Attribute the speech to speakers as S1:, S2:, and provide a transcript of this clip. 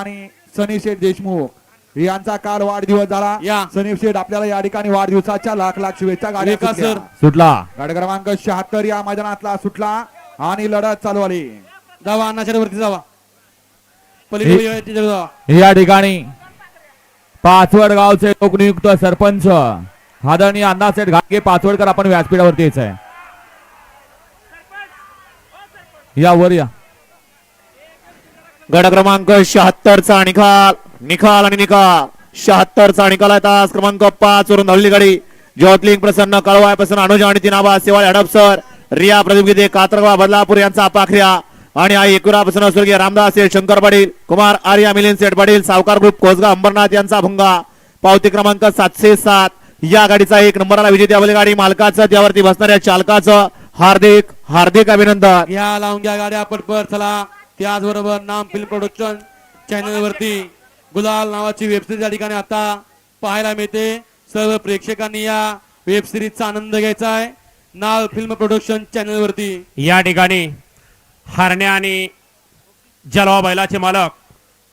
S1: आणि सनी शेठ देशमुख यांचा काल वाढदिवस झाला.
S2: या.
S1: सनी शेठ आपल्याला या ठिकाणी वाढदिवसाच्या लाख लाख शुभेच्छा. गाड्या
S2: विकास
S1: सुटल्या.
S2: सर.
S3: सुटला
S1: गाडी क्रमांक 76 या मैदानातला सुटला आणि लढत चालू आली.
S2: धावा अण्णाच्या वरती जावा. पलीकडे तिथे जावा.
S3: या ठिकाणी पाचवड गावचे लोकनियुक्त सरपंच आदरणीय अण्णासाहेब घाटगे पाचवडकर आपण व्यासपीठावरती यायचं आहे. या वर या.
S4: गट क्रमांक 76 चा निकाल निकाल आणि निकाल 76 चा निकाल आहे. तास क्रमांक 5 वरून धावलेली गाडी ज्योतलिंग प्रसन्न कळवाय प्रसन्न अनुजा आणि तिनाबा सेवाळे हडपसर रिया प्रदीप गिदे कात्रगाव बदलापूर यांचा पाखऱ्या आणि आई एकविरा प्रसन्न स्वर्गीय रामदास शेठ शंकर पाटील कुमार आर्या मिलिंद शेठ पाटील सावकार ग्रुप कोसगाव अंबरनाथ यांचा भंगा. पावती क्रमांक 707 या गाडीचा 1 नंबरला विजेती आपली गाडी मालकाचं त्यावरती बसणाऱ्या चालकाचं हार्दिक हार्दिक अभिनंदन.
S2: घ्या लावून घ्या गाड्या पटपट चला. त्याचबरोबर नाम फिल्म प्रोडक्शन चॅनल वरती गुलाल नावाची वेबसिरीज या ठिकाणी आता पाहायला मिळते. सर्व प्रेक्षकांनी या वेब सिरीजचा आनंद घ्यायचा आहे. नाव फिल्म प्रोडक्शन चॅनल वरती
S5: या ठिकाणी हरण्या आणि जलवा बैलाचे मालक